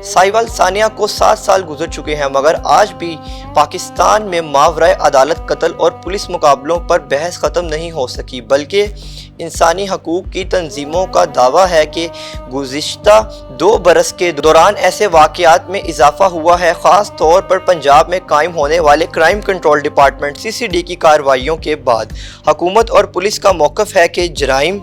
साहिवाल सानिया को 7 साल गुजर चुके हैं, मगर आज भी पाकिस्तान में मावराए अदालत कत्ल और पुलिस मुकाबलों पर बहस ख़त्म नहीं हो सकी, बल्कि इंसानी हकूक़ की तंजीमों का दावा है कि गुज़िश्ता 2 बरस के दौरान ऐसे वाक़यात में इजाफ़ा हुआ है। ख़ास तौर पर पंजाब में कायम होने वाले क्राइम कंट्रोल डिपार्टमेंट CCD की कार्रवाइयों के बाद हुकूमत और पुलिस का मौक़िफ़ है कि जराइम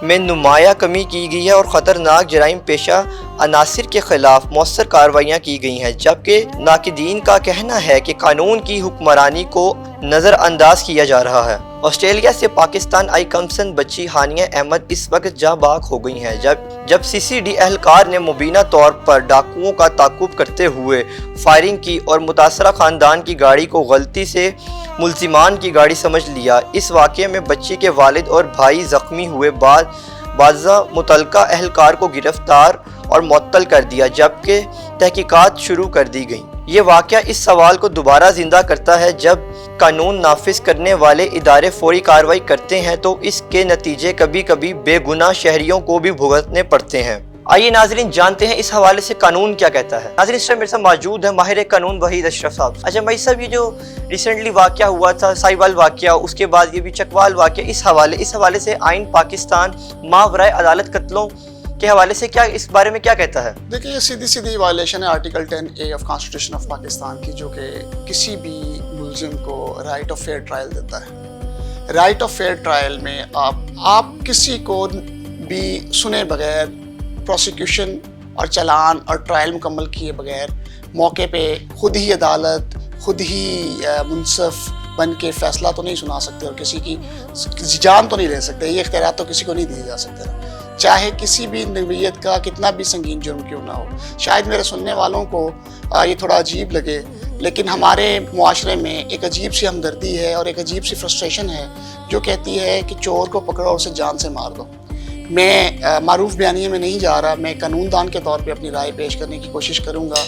में नुमाया कमी की गई है और ख़तरनाक जराइम पेशा अनासिर के ख़िलाफ़ मौसर कार्रवाइयाँ की गई हैं, जबकि नाक़िदीन का कहना है कि कानून की हुक्मरानी को नज़रअंदाज किया जा रहा है। ऑस्ट्रेलिया से पाकिस्तान आई कमसन बच्ची हानिया अहमद इस वक्त जाबाग हो गई हैं, जब CCD एहलकार ने मुबीना तौर पर डाकुओं का ताक़ुब करते हुए फायरिंग की और मुतासरा ख़ानदान की गाड़ी को गलती से मुल्ज़िमान की गाड़ी समझ लिया। इस वाक़े में बच्ची के वालिद और भाई ज़ख्मी हुए, बाज़ा मुतलका एहलकार को गिरफ्तार और मुअत्तल कर दिया, जबकि तहकीकात शुरू कर दी गई। ये वाक़या इस सवाल को दोबारा ज़िंदा करता है, जब कानून नाफिज करने वाले इदारे फौरी कार्रवाई करते हैं तो इसके नतीजे कभी कभी बेगुनाह शहरियों को भी भुगतने पड़ते हैं। आइए नाज़रीन जानते हैं इस हवाले से कानून क्या कहता है। नाज़रीन इस टाइम मेरे साथ मौजूद है माहिर कानून वहीद अशरफ साहब। अच्छा भाई साहब, ये जो रिसेंटली वाक़या हुआ था साहिवाल वाक़या, उसके बाद ये भी चकवाल वाक़या, इस हवाले से आइन पाकिस्तान मावराए अदालत कत्लों के हवाले से क्या, इस बारे में क्या कहता है? देखिए, ये सीधी वायलेशन है article 10A of constitution of Pakistan की, जो कि किसी भी मुल्ज़िम को राइट ऑफ फेयर ट्रायल देता है। राइट ऑफ फेयर ट्रायल में आप किसी को भी सुने बगैर प्रोसिक्यूशन और चालान और ट्रायल मुकम्मल किए बगैर मौके पे खुद ही अदालत, खुद ही मुंसफ बन के फ़ैसला तो नहीं सुना सकते और किसी की जान तो नहीं ले सकते। ये इख्तियार तो किसी को नहीं दिए जा सकते, चाहे किसी भी नवीयत का कितना भी संगीन जुर्म क्यों ना हो। शायद मेरे सुनने वालों को ये थोड़ा अजीब लगे, लेकिन हमारे मुआशरे में एक अजीब सी हमदर्दी है और एक अजीब सी फ्रस्ट्रेशन है जो कहती है कि चोर को पकड़ो और उसे जान से मार दो। मैं मारूफ बयानिए में नहीं जा रहा, मैं कानूनदान के तौर पे अपनी राय पेश करने की कोशिश करूँगा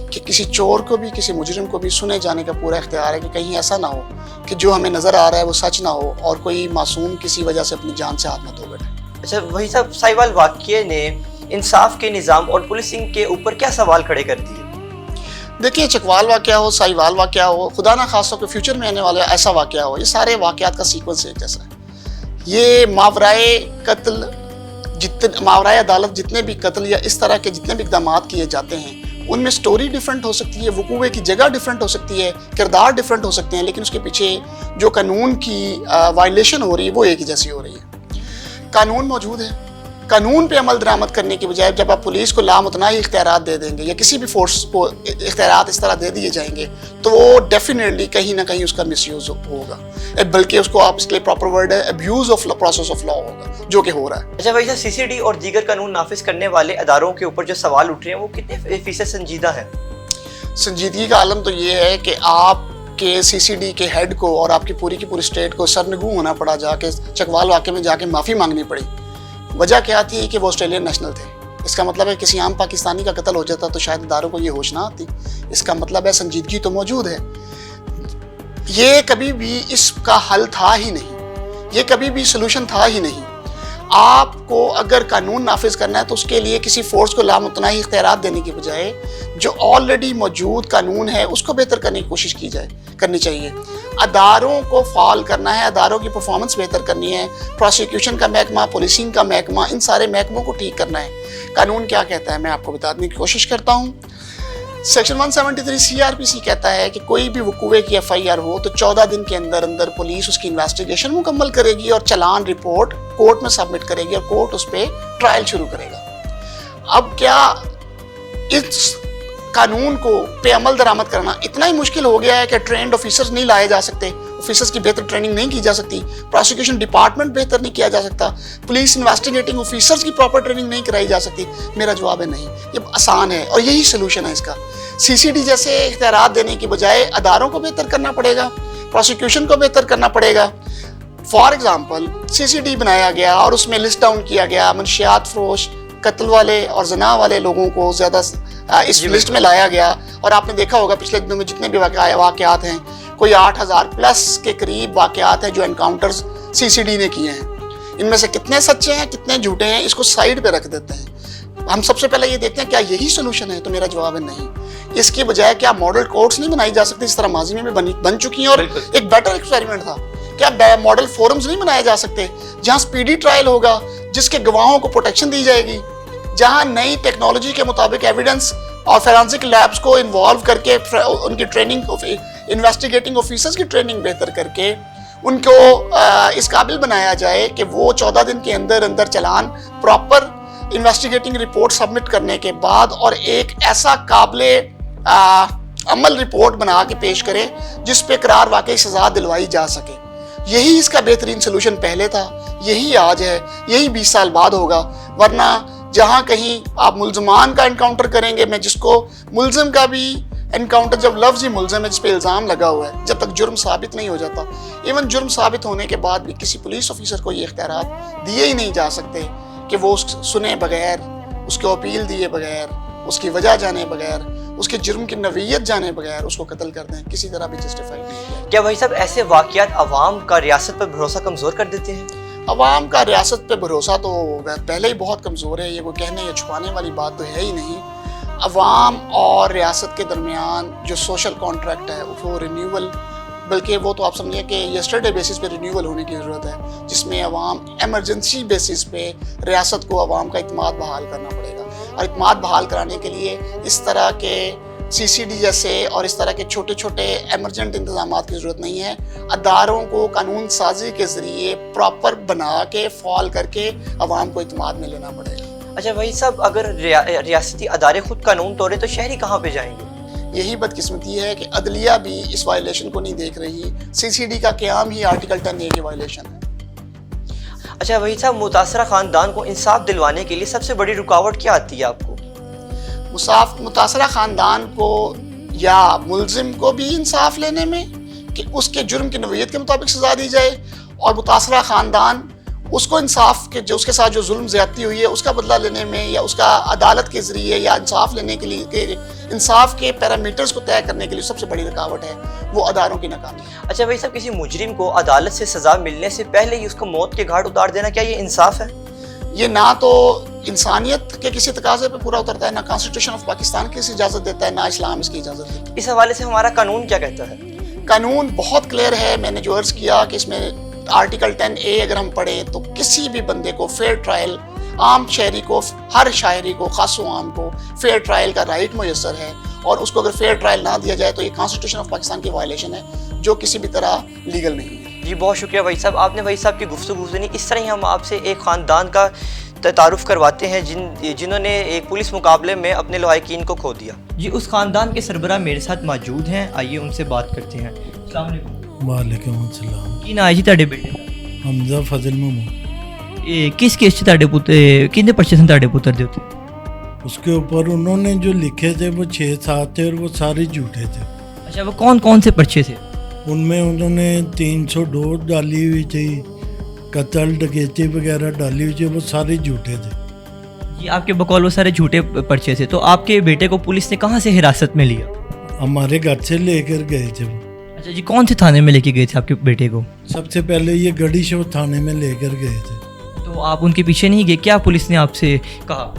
कि किसी चोर को भी, किसी मुजरिम को भी सुने जाने का पूरा इख्तियार है कि कहीं ऐसा ना हो कि जो हमें नज़र आ रहा है वो सच ना हो और कोई मासूम किसी वजह से अपनी जान से हाथ न धो बैठे। अच्छा वही साहब, साहिवाल वाक़ये ने इंसाफ के निज़ाम और पुलिसिंग के ऊपर क्या सवाल खड़े कर दिए? देखिए, चकवाल वाक़या हो, साहिवाल वाक़या हो, खुदा ना खास तौर पर फ्यूचर में आने वाला ऐसा वाक़या हो, ये सारे वाक़यात का सीक्वेंस एक जैसा है। ये मावराए अदालत जितने भी कत्ल या इस तरह के जितने भी इक़दाम किए जाते हैं, उनमें स्टोरी डिफरेंट हो सकती है, वकूए की जगह डिफरेंट हो सकती है, किरदार डिफरेंट हो सकते हैं, लेकिन उसके पीछे जो कानून की वायलेशन हो रही है वो एक ही जैसी हो रही है। कानून मौजूद है, कानून पे अमल दरामद करने की बजाय जब आप पुलिस को लामुतनाही इख्तियारात दे देंगे या किसी भी फोर्स को इख्तियारात इस तरह दे दिए जाएंगे तो वो डेफिनेटली कहीं ना कहीं उसका मिसयूज होगा, बल्कि उसको आप इसके लिए प्रॉपर वर्ड है abuse of process of law होगा, जो कि हो रहा है। अच्छा भाई साहब, CCD और दीगर कानून नाफिज करने वाले अदारों के ऊपर जो सवाल उठ रहे हैं वो कितने फीसद संजीदा है? संजीदगी का आलम तो ये है कि आप के CCD के हेड को और आपकी पूरी की पूरी स्टेट को सरनगू होना पड़ा, जाके चकवाल वाक़े में जाके माफ़ी मांगनी पड़ी। वजह क्या थी कि वो ऑस्ट्रेलियन नेशनल थे। इसका मतलब है किसी आम पाकिस्तानी का कत्ल हो जाता तो शायद इदारों को ये होश ना आती। इसका मतलब है संजीदगी तो मौजूद है। ये कभी भी इसका हल था ही नहीं, ये कभी भी सोल्यूशन था ही नहीं। आपको अगर कानून नाफिज करना है तो उसके लिए किसी फोर्स को लामुतनाही इख्तियारात देने की बजाय जो ऑलरेडी मौजूद कानून है उसको बेहतर करने की कोशिश करनी चाहिए। अदारों को फाल करना है, अदारों की परफॉर्मेंस बेहतर करनी है, प्रोसिक्यूशन का महकमा, पुलिसिंग का महकमा, इन सारे महकमों को ठीक करना है। कानून क्या कहता है मैं आपको बताने की कोशिश करता हूँ। सेक्शन 173 CRPC कहता है कि कोई भी वकूए की FIR हो तो 14 दिन के अंदर अंदर पुलिस उसकी इन्वेस्टिगेशन मुकम्मल करेगी और चालान रिपोर्ट कोर्ट में सबमिट करेगी और कोर्ट उस पर ट्रायल शुरू करेगा। अब क्या इस कानून को पे अमल दरामद करना इतना ही मुश्किल हो गया है कि ट्रेंड ऑफिसर्स नहीं लाए जा सकते, ऑफिसर्स की बेहतर ट्रेनिंग नहीं की जा सकती, प्रोसिक्यूशन डिपार्टमेंट बेहतर नहीं किया जा सकता, पुलिस इन्वेस्टिगेटिंग ऑफिसर्स की प्रॉपर ट्रेनिंग नहीं कराई जा सकती? मेरा जवाब है नहीं, ये आसान है और यही सोल्यूशन है इसका। CCD जैसे इख्तियारात देने की बजाय अदारों को बेहतर करना पड़ेगा, प्रोसिक्यूशन को बेहतर करना पड़ेगा। फॉर एग्जाम्पल CCD बनाया गया और उसमें लिस्ट डाउन किया गया मनशियात फरोश, कत्ल वाले और जना वाले लोगों को ज़्यादा इस लिस्ट में लाया गया और आपने देखा होगा पिछले दिनों में जितने भी वाक़यात हैं, कोई 8000 प्लस के करीब वाक़यात हैं जो एनकाउंटर्स CCD ने किए हैं। इनमें से कितने सच्चे हैं कितने झूठे हैं इसको साइड पे रख देते हैं। ہم سب سے پہلے یہ دیکھتے ہیں کیا یہی سولوشن ہے, تو میرا جواب ہے نہیں. اس کی بجائے کیا ماڈل کورٹس نہیں بنائی جا سکتی جس طرح ماضی میں بھی بن چکی ہیں, اور ایک بیٹر ایکسپیریمنٹ تھا. کیا ماڈل فورمز نہیں بنائے جا سکتے جہاں سپیڈی ٹرائل ہوگا, جس کے گواہوں کو پروٹیکشن دی جائے گی, جہاں نئی ٹیکنالوجی کے مطابق ایویڈنس اور فورینسک لیبس کو انوالو کر کے ان کی ٹریننگ, انویسٹیگیٹنگ آفیسرز کی ٹریننگ بہتر کر کے ان کو اس قابل بنایا جائے کہ وہ 14 دن کے اندر چلان پراپر انویسٹیگیٹنگ رپورٹ سبمٹ کرنے کے بعد اور ایک ایسا قابل عمل رپورٹ بنا کے پیش کریں جس پہ قرار واقعی سزا دلوائی جا سکے. یہی اس کا بہترین سلوشن پہلے تھا, یہی آج ہے, یہی 20 سال بعد ہوگا. ورنہ جہاں کہیں آپ ملزمان کا انکاؤنٹر کریں گے, میں جس کو ملزم کا بھی انکاؤنٹر, جب لفظ ہی ملزم ہے جس پہ الزام لگا ہوا ہے, جب تک جرم ثابت نہیں ہو جاتا, ایون جرم ثابت ہونے کے بعد بھی کسی پولیس آفیسر کو یہ اختیارات دیے ہی نہیں جا سکتے کہ وہ سنے بغیر, اس کو اپیل دیے بغیر, اس کی وجہ جانے بغیر, اس کے جرم کی نوعیت جانے بغیر اس کو قتل کر دیں, کسی طرح بھی جسٹیفائی نہیں کیا. کیا بھائی صاحب ایسے واقعات عوام کا ریاست پر بھروسہ کمزور کر دیتے ہیں؟ عوام کا ریاست پہ بھروسہ تو پہلے ہی بہت کمزور ہے, یہ کوئی کہنے یا چھپانے والی بات تو ہے ہی نہیں. عوام اور ریاست کے درمیان جو سوشل کانٹریکٹ ہے وہ رینیول, بلکہ وہ تو آپ سمجھیں کہ یسٹرڈے بیسس پہ رینیول ہونے کی ضرورت ہے, جس میں عوام ایمرجنسی بیسس پہ ریاست کو عوام کا اعتماد بحال کرنا پڑے گا. اور اعتماد بحال کرانے کے لیے اس طرح کے CCD جیسے اور اس طرح کے چھوٹے چھوٹے ایمرجنٹ انتظامات کی ضرورت نہیں ہے. اداروں کو قانون سازی کے ذریعے پراپر بنا کے فعال کر کے عوام کو اعتماد میں لینا پڑے گا. اچھا بھائی صاحب, اگر ریاستی ادارے خود قانون توڑے تو شہری کہاں پہ جائیں گے؟ یہی بدقسمتی ہے کہ عدلیہ بھی اس وائلیشن کو نہیں دیکھ رہی. CCD کا قیام ہی آرٹیکل 10A کی وائلیشن ہے. اچھا بھائی صاحب, متاثرہ خاندان کو انصاف دلوانے کے لیے سب سے بڑی رکاوٹ کیا آتی ہے آپ کو؟ متاثرہ خاندان کو یا ملزم کو بھی انصاف لینے میں کہ اس کے جرم کی نوعیت کے مطابق سزا دی جائے, اور متاثرہ خاندان اس کو انصاف کے جو اس کے ساتھ جو ظلم زیادتی ہوئی ہے اس کا بدلہ لینے میں, یا اس کا عدالت کے ذریعے یا انصاف لینے کے لیے انصاف کے پیرامیٹرز کو طے کرنے کے لیے سب سے بڑی رکاوٹ ہے وہ اداروں کی ناکامی. اچھا بھائی صاحب, کسی مجرم کو عدالت سے سزا ملنے سے پہلے ہی اس کو موت کے گھاٹ اتار دینا, کیا یہ انصاف ہے؟ یہ نہ تو انسانیت کے کسی تقاضے پہ پورا اترتا ہے, نہ کانسٹیٹیوشن آف پاکستان کی اسے اجازت دیتا ہے, نہ اسلام اس کی اجازت دیتا ہے. اس حوالے سے ہمارا قانون کیا کہتا ہے؟ قانون بہت کلیئر ہے. میں نے جو عرض کیا کہ اس میں آرٹیکل 10A اگر ہم پڑھیں تو کسی بھی بندے کو فیئر ٹرائل, عام شہری کو, ہر شاہری کو, خاص و عام کو فیئر ٹرائل کا رائٹ میسر ہے, اور اس کو اگر فیئر ٹرائل نہ دیا جائے تو یہ کانسٹیٹیوشن آف پاکستان کی وائلیشن ہے جو کسی بھی طرح لیگل نہیں ہے. جی بہت شکریہ بھائی صاحب, آپ نے بھائی صاحب کی گفتگو سنی. اس طرح ہی ہم آپ سے ایک خاندان کا تعارف کرواتے ہیں جنہوں نے ایک پولیس مقابلے میں اپنے لواحقین کو کھو دیا. جی اس خاندان کے سربراہ میرے ساتھ موجود ہیں, آئیے ان سے بات کرتے ہیں. السلام علیکم. وعلیکم السلام. کی نا جی تہاڈے بیٹے حمزہ فضل محمود. کس کیس سے تہاڈے پتر کنے پرچے سن تہاڈے پتر دے اوتے؟ اس کے اوپر انہوں نے جو لکھے تھے وہ 6-7 تھے اور وہ سارے جھوٹے تھے. اچھا, وہ کون کون سے پرچے تھے؟ ان میں انہوں نے 302 ڈالی ہوئی تھی, قتل ڈکیتی وغیرہ ڈالی ہوئی تھی, وہ سارے جھوٹے تھے. جی آپ کے بقول وہ سارے جھوٹے پرچے تھے, تو آپ کے بیٹے کو پولیس نے کہاں سے حراست میں لیا؟ ہمارے گھر سے لے کر گئے تھے وہ. اچھا جی, کون سے تھانے میں لے کے گئے تھے آپ کے بیٹے کو؟ سب سے پہلے یہ گڑی شو تھانے میں لے کر گئے تھے. تو آپ ان کے پیچھے نہیں گئے کیا؟ پولیس نے آپ سے کہا؟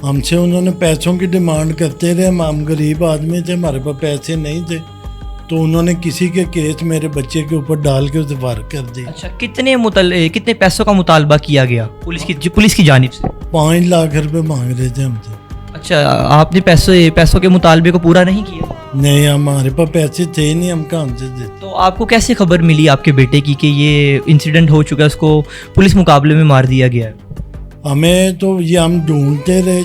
ہم سے انہوں نے پیسوں کی ڈیمانڈ کرتے رہے. ہم غریب آدمی تھے, ہمارے پاس پیسے نہیں تھے, تو انہوں نے کسی کے کیس میرے بچے کے اوپر ڈال کے اسے فارغ کر دی. اچھا, کتنے پیسوں کا مطالبہ کیا گیا پولیس کی جانب سے؟ 5 لاکھ روپے مانگ رہے تھے ہم سے. اچھا, آپ نے پیسوں کے مطالبے کو پورا نہیں کیا؟ نہیں, ہمارے پاس پیسے تھے ہی نہیں, ہم کہاں سے دیتے. تو آپ کو کیسے خبر ملی آپ کے بیٹے کی کہ یہ انسیڈنٹ ہو چکا ہے, اس کو پولیس مقابلے میں مار دیا گیا ہے؟ ہمیں تو یہ ہم ڈھونڈتے رہے,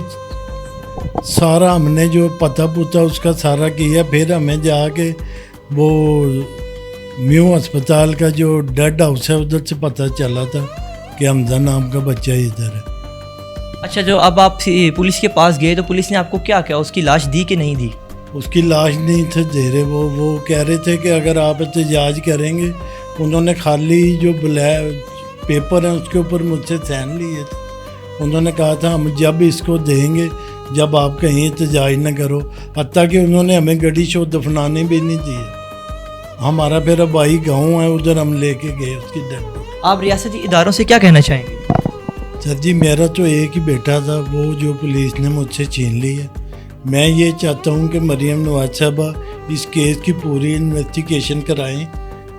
سارا ہم نے جو پتہ پوتا اس کا سارا کیا. پھر ہمیں جا کے وہ میو ہسپتال کا جو ڈیڈ ہاؤس ہے ادھر سے پتہ چلا تھا کہ حمزہ نام کا بچہ ادھر ہے. اچھا, جو اب آپ پولیس کے پاس گئے تو پولیس نے آپ کو کیا اس کی لاش دی کہ نہیں دی؟ اس کی لاش نہیں تھے دے رہے. وہ کہہ رہے تھے کہ اگر آپ احتجاج کریں گے. انہوں نے خالی جو پیپر ہیں اس کے اوپر مجھ سے سائن لیے تھے. انہوں نے کہا تھا ہم جب اس کو دیں گے جب آپ کہیں احتجاج نہ کرو. حتیٰ کہ انہوں نے ہمیں گڑی شو دفنانے بھی نہیں دیے. ہمارا پھر ابائی گاؤں ہے, ادھر ہم لے کے گئے اس کی ڈیڈ باڈی. آپ ریاستی اداروں سے کیا کہنا چاہیں گے؟ सर जी मेरा तो एक ही बेटा था, वो जो पुलिस ने मुझसे छीन ली है। मैं ये चाहता हूँ कि मरियम नवाज साहबा इस केस की पूरी इन्वेस्टिगेशन कराएं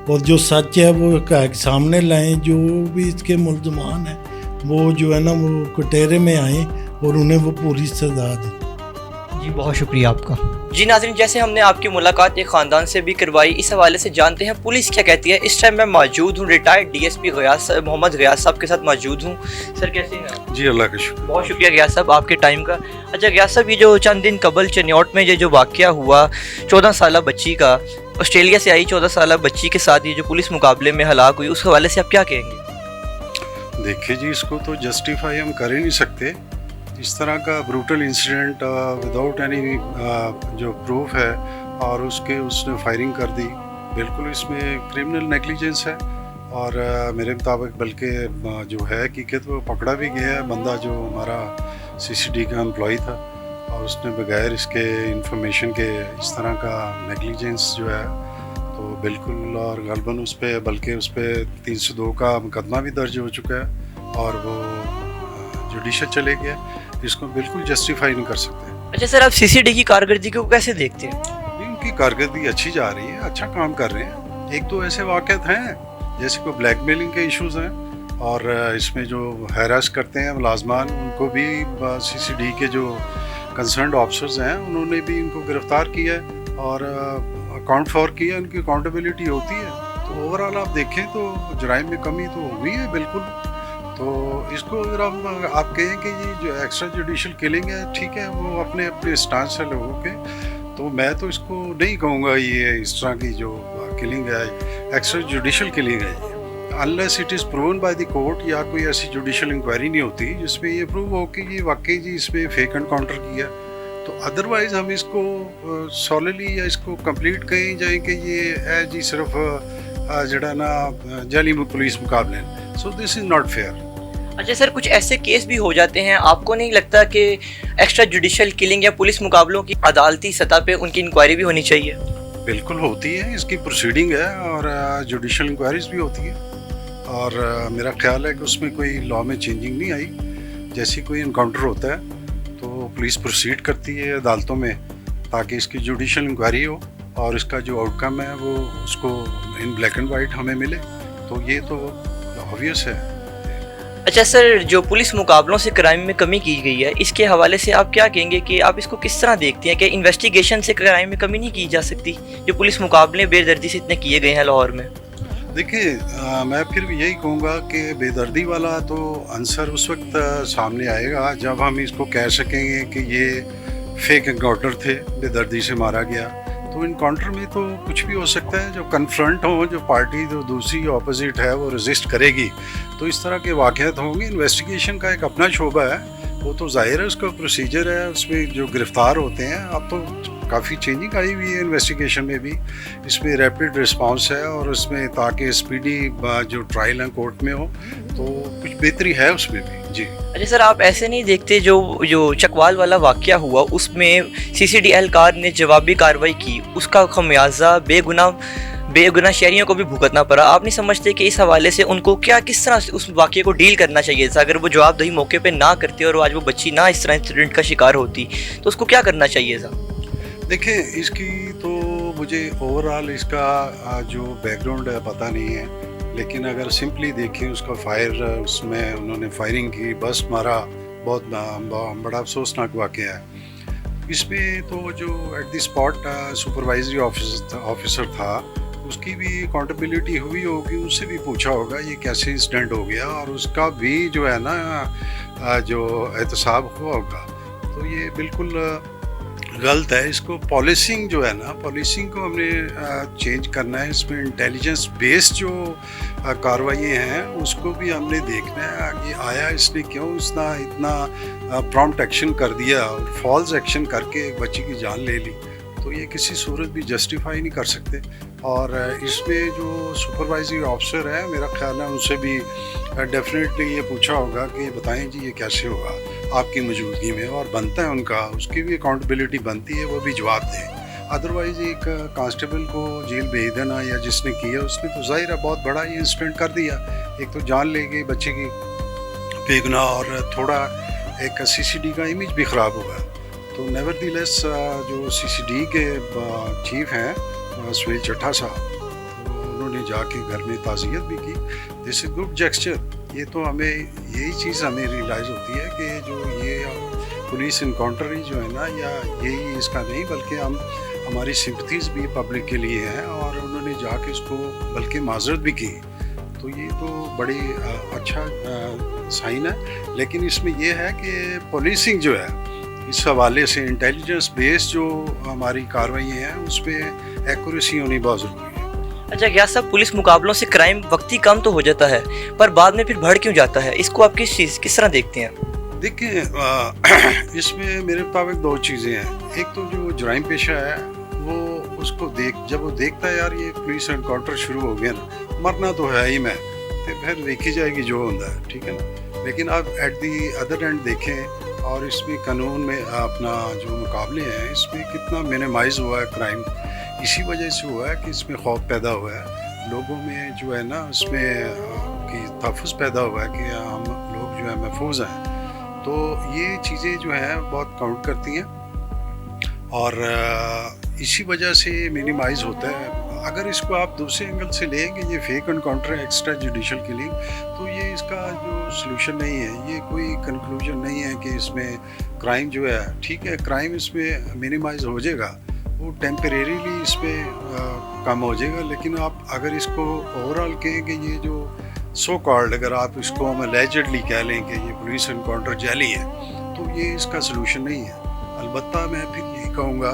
और जो सच है वो सामने लाएं। जो भी इसके मुल्ज़मान हैं वो जो है ना वो कटहरे में आएँ और उन्हें वो पूरी सज़ा दें। जी बहुत शुक्रिया आपका। जी नाज़रीन, जैसे हमने आपकी मुलाकात एक ख़ानदान से भी करवाई, इस हवाले से जानते हैं पुलिस क्या कहती है। इस टाइम मैं मौजूद हूँ रिटायर्ड डीएसपी मोहम्मद गयास साहब के साथ मौजूद हूँ। सर कैसे हैं? जी अल्लाह का शुक्र। बहुत शुक्रिया गयास साहब आपके टाइम का। अच्छा गयास साहब, ये जो चंद दिन कबल चनियोट में ये जो वाक़या हुआ 14 साल बच्ची का, ऑस्ट्रेलिया से आई 14 साल बच्ची के साथ ये जो पुलिस मुकाबले में हलाक हुई, उस हवाले से आप क्या कहेंगे? देखिए जी, इसको तो जस्टिफाई हम कर ही नहीं सकते। इस तरह का ब्रूटल इंसिडेंट विदाउट एनी जो प्रूफ है और उसने फायरिंग कर दी, बिल्कुल इसमें क्रिमिनल नेग्लिजेंस है। और मेरे मुताबिक बल्कि जो है कि तो पकड़ा भी गया है बंदा जो हमारा सीसीडी का एम्प्लॉय था, और उसने बगैर इसके इंफॉर्मेशन के इस तरह का नेग्लिजेंस जो है तो बिल्कुल, और गलबन उस पर बल्कि उस पर 302 का मुकदमा भी दर्ज हो चुका है और वो जुडिशल चले गया। इसको बिल्कुल जस्टिफाई नहीं कर सकते। अच्छा सर, आप सीसीडी की कारकर्दगी को कैसे देखते हैं? उनकी कारकर्दगी अच्छी जा रही है, अच्छा काम कर रहे हैं। एक तो ऐसे वाक़यात हैं जैसे कोई ब्लैकमेलिंग के इश्यूज हैं, और इसमें जो हैरास करते हैं मुलाजमान, उनको भी सीसीडी के जो कंसर्न्ड ऑफिसर्स हैं उन्होंने भी इनको गिरफ्तार किया है और अकाउंट फॉर किया, उनकी अकाउंटेबिलिटी होती है। तो ओवरऑल आप देखें तो जराइम में कमी तो हुई है बिल्कुल। तो इसको अगर आप कहें कि ये जो एक्स्ट्रा जुडिशल किलिंग है, ठीक है, वो अपने अपने स्टांस है लोगों के, तो मैं तो इसको नहीं कहूँगा ये इस तरह की जो किलिंग है एक्स्ट्रा जुडिशल किलिंग है ये, unless it is proven by the court या कोई ऐसी जुडिशल इंक्वायरी नहीं होती जिसमें ये प्रूव हो कि ये वाकई जी इसमें फेक एनकाउंटर किया। तो अदरवाइज़ हम इसको सॉलिडली या इसको कंप्लीट कहें जाए कि ये है जी सिर्फ जड़ा ना जाली पुलिस मुकाबले। So this is not fair. अच्छा सर, कुछ ऐसे केस भी हो जाते हैं, आपको नहीं लगता कि एक्स्ट्रा जुडिशल किलिंग या पुलिस मुकाबलों की अदालती सतह पे उनकी इंक्वायरी भी होनी चाहिए? बिल्कुल होती है, इसकी प्रोसीडिंग है और जुडिशल इंक्वायरीज भी होती है, और मेरा ख्याल है कि उसमें कोई लॉ में चेंजिंग नहीं आई। जैसे कोई इनकाउंटर होता है तो पुलिस प्रोसीड करती है अदालतों में ताकि इसकी जुडिशल इंक्वायरी हो और इसका जो आउटकम है वो उसको इन ब्लैक एंड वाइट हमें मिले। तो ये तो ऑब्वियस है। अच्छा सर, जो पुलिस मुकाबलों से क्राइम में कमी की गई है, इसके हवाले से आप क्या कहेंगे कि आप इसको किस तरह देखते हैं कि इन्वेस्टिगेशन से क्राइम में कमी नहीं की जा सकती, जो पुलिस मुकाबले बेदर्दी से इतने किए गए हैं लाहौर में? देखिए, मैं फिर भी यही कहूँगा कि बेदर्दी वाला तो आंसर उस वक्त सामने आएगा जब हम इसको कह सकेंगे कि ये फेक एनकाउंटर थे, बेदर्दी से मारा गया। तो इनकाउंटर में तो कुछ भी हो सकता है, जो कन्फ्रंट हो, जो पार्टी जो दूसरी ऑपोजिट है वो रेजिस्ट करेगी, तो इस तरह के वाक़यात होंगे। इन्वेस्टिगेशन का एक अपना शोबा है, वो तो जाहिर है उसका प्रोसीजर है, उसमें जो गिरफ्तार होते हैं। अब तो काफ़ी चेंजिंग आई हुई है इन्वेस्टिगेशन में भी, इसमें रैपिड रिस्पांस है और उसमें ताकि स्पीडी जो ट्रायल है कोर्ट में हो, तो कुछ बेहतरी है उसमें भी। जी अच्छा सर, आप ऐसे नहीं देखते जो चकवाल वाला वाक़या हुआ उसमें सीसीडी एहलकार ने जवाबी कार्रवाई की, उसका खमियाजा बेगुनाह शहरियों को भी भुगतना पड़ा? आप नहीं समझते कि इस हवाले से उनको किस तरह से उस वाक़े को डील करना चाहिए था? अगर वो जवाबदही मौके पे ना करते और आज वो बच्ची ना इस तरह इंसिडेंट का शिकार होती, तो उसको क्या करना चाहिए था? देखिए, इसकी तो मुझे ओवरऑल इसका जो बैकग्राउंड है पता नहीं है, लेकिन अगर सिंपली देखें उसका फायर, उसमें उन्होंने फायरिंग की, बस मारा, बहुत बड़ा अफसोसनाक वाक़या है। इसमें तो जो at the spot supervisory officer था, उसकी भी अकाउंटेबिलिटी हुई होगी, उससे भी पूछा होगा ये कैसे इंसिडेंट हो गया, और उसका भी जो है ना जो एहतसाब हुआ होगा। तो ये बिल्कुल गलत है। इसको पॉलिसिंग जो है ना, पॉलिसिंग को हमने चेंज करना है। इसमें इंटेलिजेंस बेस्ड जो कार्रवाइयाँ हैं उसको भी हमने देखना है, आगे आया इसने क्यों इतना प्रॉम्प्ट एक्शन कर दिया और फॉल्स एक्शन करके एक बच्ची की जान ले ली, तो ये किसी सूरत भी जस्टिफाई नहीं कर सकते। और इसमें जो सुपरवाइजरी ऑफिसर है, मेरा ख्याल है उनसे भी डेफिनेटली ये पूछा होगा कि बताएं जी ये कैसे होगा आपकी मौजूदगी में, और बनता है उनका, उसकी भी अकाउंटेबिलिटी बनती है, वो भी जवाब दें। अदरवाइज़ एक कांस्टेबल को जेल भेज देना या जिसने किया उसने तो ज़ाहिर है बहुत बड़ा ये इंसिडेंट कर दिया, एक तो जान ले गई बच्चे की, बेगुनाह और थोड़ा एक CCD का इमेज भी ख़राब हुआ है। तो नेवरदीलेस जो CCD के चीफ हैं सुहेल चट्टा साहब, तो उन्होंने जाके घर में ताज़ियत भी की। This is good gesture. ये तो हमें यही चीज़ हमें रियलाइज़ होती है कि जो ये पुलिस इनकाउंटर ही जो है ना, या यही इसका नहीं, बल्कि हमारी सिंपथीज़ भी पब्लिक के लिए हैं और उन्होंने जाके इसको बल्कि माजरत भी की। तो ये तो बड़ी अच्छा साइन है। लेकिन इसमें ये है कि पुलिसिंग जो है, इस हवाले से इंटेलिजेंस बेस्ड जो हमारी कार्रवाई हैं उस पर एक्यूरेसी होनी बहुत ज़रूरी है। अच्छा गयास साहब, पुलिस मुकाबलों से क्राइम वक्ती कम तो हो जाता है, पर बाद में फिर बढ़ क्यों जाता है? इसको आप किस तरह देखते हैं? देखिए, इसमें मेरे मुताबिक दो चीज़ें हैं। एक तो जो जराइम पेशा है वो उसको जब वो देखता है यार ये पुलिस एनकाउंटर शुरू हो गया ना, मरना तो है ही मैं, तो फिर देखी जाएगी जो होता है, ठीक है ना। लेकिन आप एट दी अदर एंड देखें, और इसमें कानून में अपना जो मुकाबले हैं इसमें कितना मिनिमाइज़ हुआ है क्राइम। इसी वजह से हुआ है कि इसमें खौफ पैदा हुआ है लोगों में, जो है ना उसमें कि तहफ़्फ़ुज़ पैदा हुआ है कि हम लोग जो है महफूज हैं। तो ये चीज़ें जो हैं बहुत काउंट करती हैं और इसी वजह से मिनिमाइज़ होता है। अगर इसको आप दूसरे एंगल से लेंगे, ये फेक एनकाउंटर है, एक्स्ट्रा जुडिशल किलिंग, तो ये इसका जो सलूशन नहीं है, ये कोई कंक्लूजन नहीं है कि इसमें क्राइम जो है, ठीक है क्राइम इसमें मिनिमाइज़ हो जाएगा, वो टेम्परेरीली इसमें कम हो जाएगा। लेकिन आप अगर इसको ओवरऑल कहें कि ये जो सो कॉल्ड, अगर आप इसको हम एलिजेडली कह लें कि ये पुलिस एनकाउंटर जाली है, तो ये इसका सलूशन नहीं है। अलबत्ता मैं फिर यही कहूँगा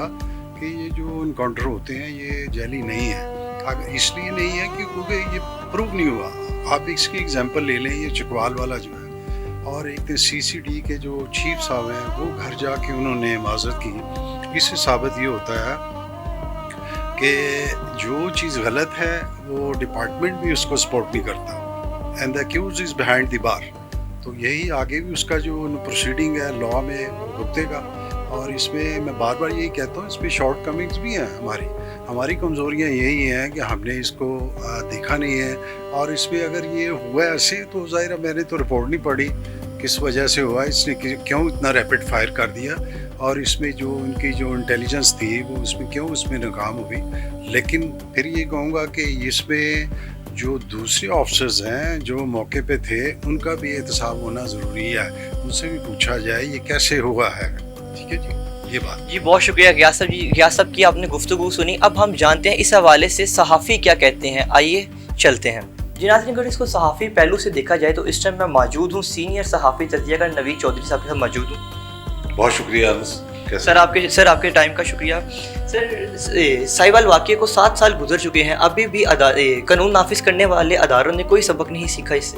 कि ये जो एनकाउंटर होते हैं ये जाली नहीं है। अगर इसलिए नहीं है कि क्योंकि ये प्रूव नहीं हुआ। आप इसकी एग्जांपल ले लें, ये चकवाल वाला जो है, और एक CCD के जो चीफ साहब हैं वो घर जाके उन्होंने माजरत की। इससे साबित ये होता है कि जो चीज़ गलत है वो डिपार्टमेंट भी उसको सपोर्ट नहीं करता, and the accused is behind the bar. तो यही आगे भी उसका जो प्रोसीडिंग है लॉ में वो भुगतेगा। और इसमें मैं बार बार यही कहता हूँ, इसमें शॉर्ट कमिंग्स भी हैं हमारी कमज़ोरियाँ यही हैं कि हमने इसको देखा नहीं है। और इसमें अगर ये हुआ ऐसे तो ज़ाहिर है मैंने तो रिपोर्ट नहीं पढ़ी किस वजह से हुआ, इसने क्यों इतना रैपिड फायर कर दिया, और इसमें जो उनकी जो इंटेलिजेंस थी वो इसमें क्यों उसमें नाकाम हो गई। लेकिन फिर ये कहूँगा कि इसमें जो दूसरे ऑफिसर्स हैं जो मौके पे थे उनका भी एहतसाब होना ज़रूरी है, उनसे भी पूछा जाए ये कैसे हुआ है। ठीक है जी, ये बात। जी बहुत शुक्रिया गयास साहब। जी गयास साहब की आपने गुफ्तगू सुनी, अब हम जानते हैं इस हवाले से सहाफ़ी क्या कहते हैं। आइए चलते हैं। जी नाज़रीन, अगर इसको सहाफ़ी पहलू से देखा जाए तो इस टाइम मैं मौजूद हूँ सीनियर सहाफ़ी तजियाकार नवीद चौधरी साहब के साथ मौजूद हूँ। बहुत शुक्रिया सर आपके टाइम का शुक्रिया। सर साहिवाल वाक़े को 7 साल गुजर चुके हैं, अभी भी कानून नाफिज करने वाले अदारों ने कोई सबक नहीं सीखा इससे?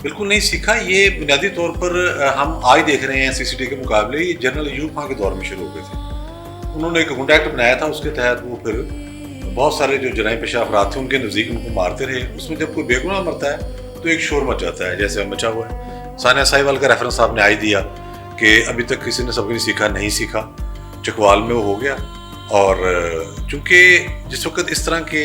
बिल्कुल नहीं सीखा। ये बुनियादी तौर पर हम आज देख रहे हैं CCD के मुकाबले ये जनरल अयूब खां के दौर में शुरू हो गए थे। उन्होंने एक गुंडा एक्ट बनाया था, उसके तहत वो फिर बहुत सारे जो जराइम पेशा अफराद थे उनके नज़दीक उनको मारते रहे। उसमें जब कोई बेगुनाह मरता है तो एक शोर मच जाता है, जैसे मचा हुआ है। सानिया साहिवाल का रेफरेंस आपने आज दिया कि अभी तक किसी ने सबक नहीं सीखा, नहीं सीखा। चकवाल में वो हो गया, और चूँकि जिस वक्त इस तरह के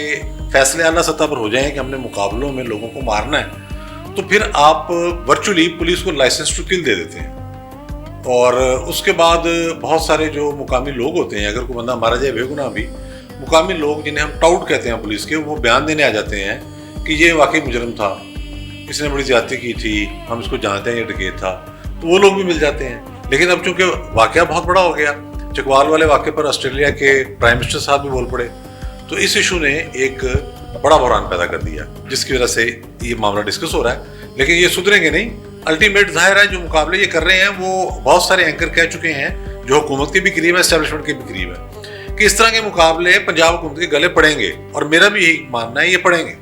फैसले आला सतह पर हो जाएं कि हमने मुकाबलों में लोगों को मारना है, तो फिर आप वर्चुअली पुलिस को लाइसेंस टू किल दे देते हैं। और उसके बाद बहुत सारे जो मुकामी लोग होते हैं, अगर कोई बंदा मारा जाए बेगुनाह भी, मुकामी लोग जिन्हें हम टाउट कहते हैं पुलिस के, वो बयान देने आ जाते हैं कि ये वाकई मुजरम था, इसने बड़ी ज़्यादती की थी, हम इसको जानते हैं ये डकैत था, तो वो लोग भी मिल जाते हैं। लेकिन अब चूँकि वाक़या बहुत बड़ा हो गया, चकवाल वाले वाक़े पर ऑस्ट्रेलिया के प्राइम मिनिस्टर साहब भी बोल पड़े, तो इस इशू ने एक बड़ा बहरान पैदा कर दिया, जिसकी वजह से ये मामला डिस्कस हो रहा है। लेकिन ये सुधरेंगे नहीं। अल्टीमेट ज़ाहिर है जो मुकाबले ये कर रहे हैं वो बहुत सारे एंकर कह चुके हैं जो हुकूमत के भी करीब है, एस्टेब्लिशमेंट के भी करीब है, कि इस तरह के मुकाबले पंजाब हुकूमत के गले पड़ेंगे, और मेरा भी यही मानना है ये पड़ेंगे।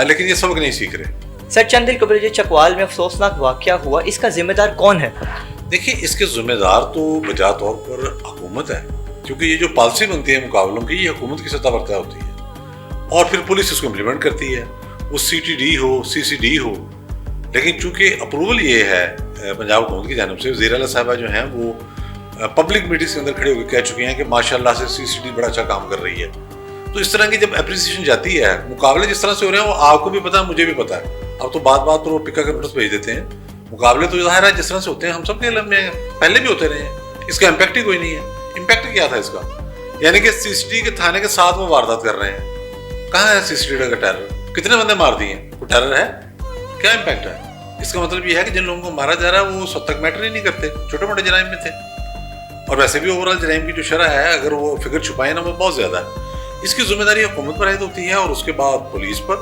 लेकिन ये सबक नहीं सीख रहे। सर चंद दिन कबल जो चकवाल में अफसोसनाक वाक़या हुआ, इसका जिम्मेदार कौन है? देखिए, इसके जिम्मेदार तो बजा तौर पर हुकूमत है, क्योंकि ये जो पॉलिसी बनती है मुकाबलों की, ये हुकूमत की सतह पर तय होती है और फिर पुलिस इसको इम्प्लीमेंट करती है, वो CTD हो CCD हो। लेकिन चूंकि अप्रूवल ये है पंजाब हुकूमत की जानिब से, वज़ीर आला साहिबा जो हैं वो पब्लिक मीटिंग्स के अंदर खड़े होकर कह चुके हैं कि माशाल्लाह से CCD बड़ा अच्छा काम कर रही है। तो इस तरह की जब एप्रिसिएशन जाती है, मुकाबले जिस तरह से हो रहे हैं वो आपको भी पता है, मुझे भी पता है। अब तो बात बात पर वो पिका के नोटिस भेज देते हैं مقابلے تو ظاہر ہے جس طرح سے ہوتے ہیں ہم سب کے علم میں پہلے بھی ہوتے رہے ہیں، اس کا امپیکٹ ہی کوئی نہیں ہے. امپیکٹ کیا تھا اس کا؟ یعنی کہ سی سی ٹی کے تھانے کے ساتھ وہ واردات کر رہے ہیں. کہاں ہے سی سی ٹی کا ٹیرر؟ کتنے بندے مار دیے ہیں؟ وہ ٹیرر ہے؟ کیا امپیکٹ ہے؟ اس کا مطلب یہ ہے کہ جن لوگوں کو مارا جا رہا ہے وہ اس حد تک میٹر ہی نہیں کرتے، چھوٹے موٹے جرائم میں تھے. اور ویسے بھی اوور آل جرائم کی جو شرح ہے اگر وہ فگر چھپائے نا وہ بہت زیادہ ہے. اس کی ذمہ داری حکومت پر عائد ہوتی ہے اور اس کے بعد پولیس پر،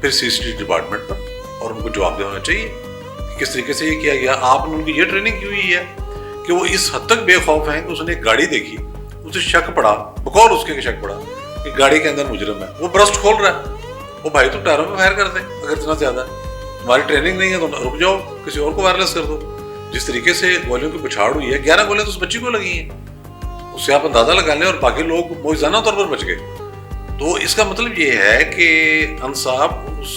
پھر سی سی ٹی ڈپارٹمنٹ پر، اور ان کو جواب دہ ہونا چاہیے کہ کس طریقے سے یہ کیا گیا. آپ نے ان کی یہ ٹریننگ کی ہوئی ہے کہ وہ اس حد تک بے خوف ہیں کہ اس نے ایک گاڑی دیکھی، اسے شک پڑا، بقول اس کے شک پڑا کہ گاڑی کے اندر مجرم ہے، وہ برسٹ کھول رہا ہے. وہ بھائی تو ٹائروں میں فائر کر دیں اگر اتنا زیادہ ہے. تمہاری ٹریننگ نہیں ہے تو رک جاؤ، کسی اور کو وائرلیس کر دو. جس طریقے سے گولیوں کی پچھاڑ ہوئی ہے، 11 گولیاں تو اس بچی کو لگی ہیں، اس سے آپ اندازہ لگا لیں، اور باقی لوگ موزانہ طور پر بچ گئے. تو اس کا مطلب یہ ہے کہ انصاف اس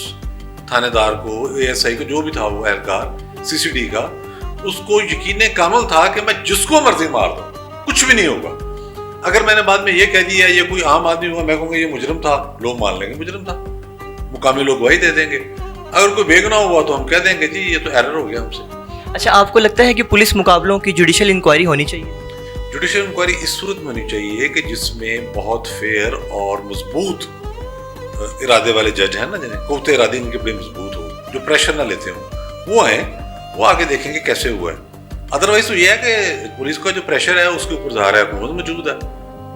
تھانے دار کو، اے ایس آئی کو، جو بھی تھا وہ اہلکار سی سی ڈی کا، اس کو یقین کامل تھا کہ میں جس کو مرضی مار دوں کچھ بھی نہیں ہوگا. اگر میں نے بعد میں یہ کہہ دیا یہ کوئی عام آدمی ہوا، میں کہوں گا یہ مجرم تھا، لوگ مان لیں گے مجرم تھا، مقامی لوگ گواہی دے دیں گے. اگر کوئی بے گناہ ہوا تو ہم کہہ دیں گے جی یہ تو ایرر ہو گیا ہم سے. اچھا، آپ کو لگتا ہے کہ پولیس مقابلوں کی جوڈیشل انکوائری ہونی چاہیے؟ جوڈیشل انکوائری اس صورت میں ہونی چاہیے کہ جس میں بہت فیئر اور مضبوط ارادے والے جج ہیں نا، جنہیں قوت ارادی ان کے بڑے مضبوط ہو، جو پریشر نہ لیتے ہوں، وہ ہیں، وہ آگے دیکھیں گے کیسے ہوا ہے. ادروائز تو یہ ہے کہ پولیس کا جو پریشر ہے اس کے اوپر ظاہر ہے حکومت موجود ہے.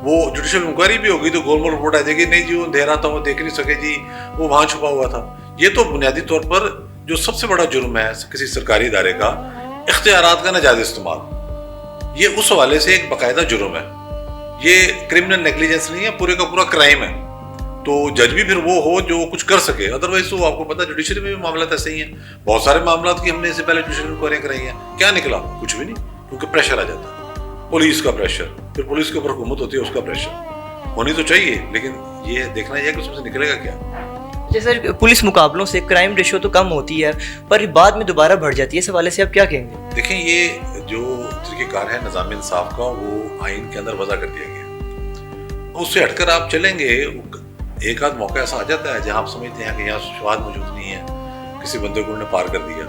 وہ جوڈیشل انکوائری بھی ہوگی تو گول مول رپورٹ آ جائے گی، نہیں جی وہ اندھیرا تھا، وہ دیکھ نہیں سکے جی، وہ وہاں چھپا ہوا تھا. یہ تو بنیادی طور پر جو سب سے بڑا جرم ہے کسی سرکاری ادارے کا، اختیارات کا ناجائز استعمال، یہ اس حوالے سے ایک باقاعدہ جرم ہے. یہ کرمنل نیگلیجنس نہیں ہے، پورے کا پورا کرائم ہے. تو جج بھی پھر وہ ہو جو کچھ کر سکے. ادروائز تو آپ کو پتا جوڈیشری میں بھی معاملات ایسے ہی ہیں. بہت سارے معاملات کی ہم نے اس سے پہلے جوڈیشل انکوائریاں کرائی ہیں، کیا نکلا؟ کچھ بھی نہیں، کیونکہ پریشر آ جاتا ہے، پولیس کا پریشر، پھر پولیس کے اوپر حکومت ہوتی ہے، اس کا پریشر ہونی تو چاہیے، لیکن یہ دیکھنا یہ ہے کہ اس میں سے نکلے گا کیا. جیسے پولیس مقابلوں سے کرائم ریشو تو کم ہوتی ہے پر بعد میں دوبارہ بڑھ جاتی ہے، اس حوالے سے آپ کیا کہیں گے؟ دیکھیں یہ جو طریقہ کار ہے نظام انصاف کا وہ آئین کے اندر وضع کر دیا گیا. اس سے ہٹ کر آپ چلیں گے، ایک آدھ موقع ایسا آ جاتا ہے جہاں آپ سمجھتے ہیں کہ یہاں شواہد موجود نہیں ہے، کسی بندے کو انہوں نے پار کر دیا.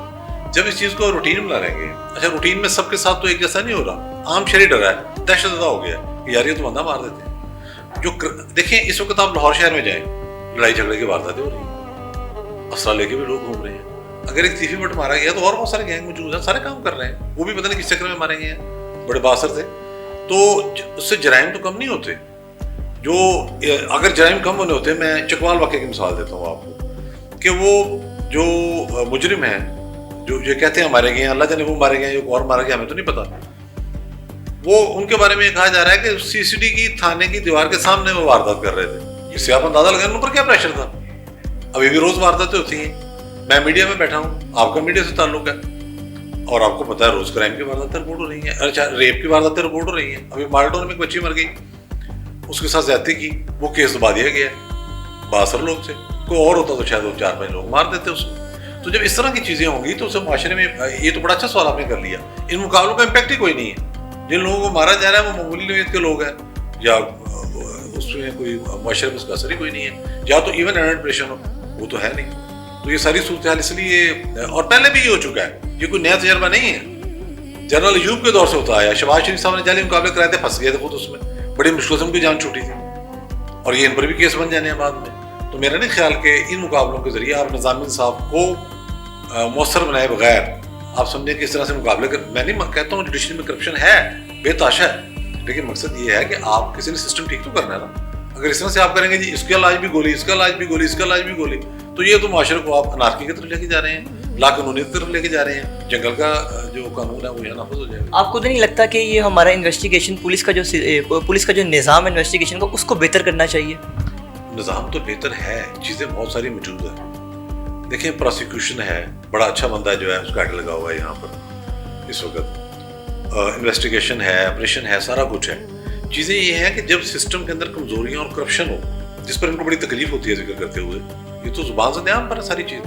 جب اس چیز کو روٹین بنا لیں گے، اچھا روٹین میں سب کے ساتھ تو ایک جیسا نہیں ہو رہا، عام شہری ڈرا ہے، دہشت زدہ ہو گیا کہ یار یہ تو بندہ مار دیتے ہیں. جو دیکھیں اس وقت آپ لاہور شہر میں جائیں، لڑائی جھگڑے کی وارداتیں ہو رہی ہیں، اسلحہ لے کے بھی لوگ گھوم رہے ہیں. اگر ایک تیفی بٹ مارا گیا تو اور بہت سارے گینگ موجود ہیں، سارے کام کر رہے ہیں، وہ بھی پتہ نہیں کس چکر میں مارے گئے ہیں، بڑے بااثر تھے. تو اس سے جرائم تو کم نہیں ہوتے. جو اگر جرائم کم ہونے ہوتے، میں چکوال واقعے کی مثال دیتا ہوں آپ کو، کہ وہ جو مجرم ہیں جو یہ کہتے ہیں مارے گئے ہیں، اللہ جانے وہ مارے گئے ہیں، اور مارا گیا ہمیں تو نہیں پتا، وہ ان کے بارے میں یہ کہا جا رہا ہے کہ سی سی ٹی کی تھانے کی دیوار کے سامنے وہ واردات کر رہے تھے. اس سے آپ اندازہ لگائیں ان پر کیا پریشر تھا. ابھی بھی روز وارداتیں ہوتی ہیں، میں میڈیا میں بیٹھا ہوں، آپ کا میڈیا سے تعلق ہے، اور آپ کو پتا ہے روز کرائم کی وارداتیں رپورٹ ہو رہی ہیں، اچھا ریپ کی وارداتیں رپورٹ ہو رہی ہیں. ابھی مالٹون میں ایک بچی مر گئی، اس کے ساتھ زیادتی کی، وہ کیس دبا دیا گیا بااثر لوگ سے. کوئی اور ہوتا تو شاید وہ 4-5 لوگ مار دیتے اس کو. تو جب اس طرح کی چیزیں ہوں گی تو اسے معاشرے میں، یہ تو بڑا اچھا سوال آپ نے کر لیا، ان مقابلوں کا امپیکٹ ہی کوئی نہیں ہے. جن لوگوں کو مارا جا رہا ہے وہ معمولی نوعیت کے لوگ ہیں، یا اس میں کوئی معاشرے میں اس کا اثر ہی کوئی نہیں ہے، یا تو ایون ایڈمنسٹریشن ہو، وہ تو ہے نہیں. تو یہ ساری صورتحال اس لیے، اور پہلے بھی یہ ہو چکا ہے، یہ کوئی نیا تجربہ نہیں ہے. جنرل ایوب کے دور سے ہوتا ہے، شہباز شریف صاحب نے جعلی مقابلے کرائے تھے، پھنس گئے تھے خود اس میں، بڑی مشکل سے ان کی جان چھوٹی تھی، اور یہ ان پر بھی کیس بن جانے ہیں بعد میں. تو میرا نہیں خیال کہ ان مقابلوں کے ذریعے آپ نظام انصاف کو مؤثر بنائے بغیر آپ سمجھیں کہ اس طرح سے مقابلے کر. میں نہیں کہتا ہوں جوڈیشری میں کرپشن ہے، بے تحاشا ہے، لیکن مقصد یہ ہے کہ آپ کسی نے سسٹم ٹھیک تو کرنا ہے نا. اگر اس طرح سے آپ کریں گے جی اس کا علاج بھی گولی، اس کا علاج بھی گولی، اس کا علاج بھی گولی، تو یہ تو معاشرے کو آپ انارکی کی طرف لے کے جا رہے ہیں، لاقانونیت کی طرف لے کے جا رہے ہیں. جنگل کا جو قانون ہے وہ یہاں نافذ ہو جائے گا. آپ کو تو نہیں لگتا کہ یہ ہمارا انویسٹیگیشن پولیس کا جو نظام انویسٹیگیشن کا اس کو بہتر کرنا چاہیے؟ نظام تو بہتر ہے، چیزیں بہت ساری موجود ہیں. دیکھیں پروسیکیوشن ہے، بڑا اچھا بندہ جو ہے اس کا ہیڈ لگا ہوا ہے یہاں پر اس وقت، انویسٹیگیشن ہے، آپریشن ہے، سارا کچھ ہے. چیزیں یہ ہیں کہ جب سسٹم کے اندر کمزوریاں اور کرپشن ہو، جس پر ان کو بڑی تکلیف ہوتی ہے ذکر کرتے ہوئے، یہ تو زبان سے عام پر ہے ساری چیز،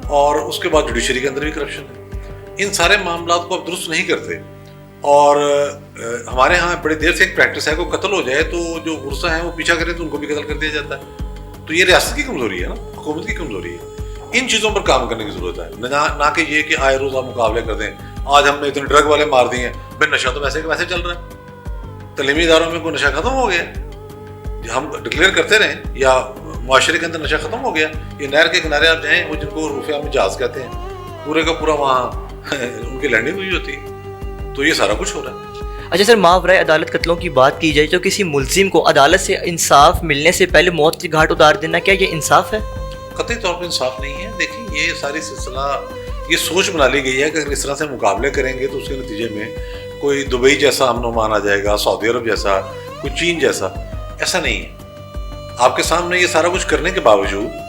اور اس کے بعد جوڈیشری کے اندر بھی کرپشن ہے. ان سارے معاملات کو آپ درست نہیں کرتے. اور ہمارے ہاں بڑی دیر سے ایک پریکٹس ہے، کوئی قتل ہو جائے تو جو ورثہ ہیں وہ پیچھا کرے تو ان کو بھی قتل کر دیا جاتا ہے. تو یہ ریاست کی کمزوری ہے نا، حکومت کی کمزوری ہے. ان چیزوں پر کام کرنے کی ضرورت ہے، نہ کہ یہ کہ آئے روز آپ مقابلے کر دیں، آج ہم نے اتنے ڈرگ والے مار دیے ہیں، پھر نشہ تو ویسے کہ ویسے چل رہا ہے، تعلیمی اداروں میں کوئی نشہ ختم ہو گیا، ہم ڈکلیئر کرتے رہیں یا معاشرے کے اندر نشہ ختم ہو گیا؟ یہ نہر کے کنارے آپ جائیں، وہ جن کو روفے میں جہاز کہتے ہیں، پورے کا پورا وہاں ان کی لینڈنگ ہوئی ہوتی ہے، تو یہ سارا کچھ ہو رہا ہے۔ اچھا سر، ماورائے عدالت قتلوں کی بات کی جائے تو کسی ملزم کو عدالت سے انصاف ملنے سے پہلے موت کے گھاٹ اتار دینا، کیا یہ انصاف ہے؟ قطعی طور پہ انصاف نہیں ہے۔ دیکھیں یہ ساری سلسلہ، یہ سوچ بنا لی گئی ہے کہ اگر اس طرح سے مقابلے کریں گے تو اس کے نتیجے میں کوئی دبئی جیسا امن و امان آ جائے گا، سعودی عرب جیسا، کوئی چین جیسا۔ ایسا نہیں ہے۔ آپ کے سامنے یہ سارا کچھ کرنے کے باوجود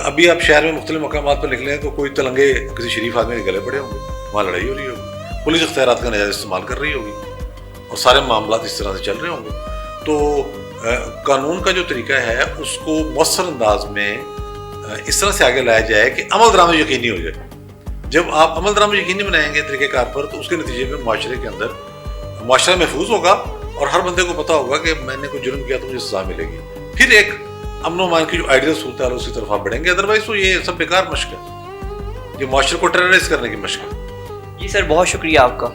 ابھی آپ شہر میں مختلف مقامات پر نکلیں تو کوئی تلنگے کسی شریف آدمی کے گلے پڑے ہوں گے، وہاں لڑائی ہو رہی ہوگی، پولیس اختیارات کا نجائز استعمال کر رہی ہوگی اور سارے معاملات اس طرح سے چل رہے ہوں گے۔ تو قانون کا جو طریقہ ہے اس کو مؤثر انداز میں اس طرح سے آگے لایا جائے کہ عمل درآمد یقینی ہو جائے۔ جب آپ عمل درآمد یقینی بنائیں گے طریقہ کار پر تو اس کے نتیجے میں معاشرے کے اندر معاشرہ محفوظ ہوگا اور ہر بندے کو پتہ ہوگا کہ میں نے کوئی جرم کیا تو مجھے سزا ملے گی، پھر ایک امن و امان کی جو آئیڈیل صورت ہے اس کی طرف آپ بڑھیں گے۔ ادروائز تو یہ سب بیکار مشق ہے، یہ معاشرے کو ٹیررائز کرنے کی مشق ہے۔ جی سر، بہت شکریہ آپ کا۔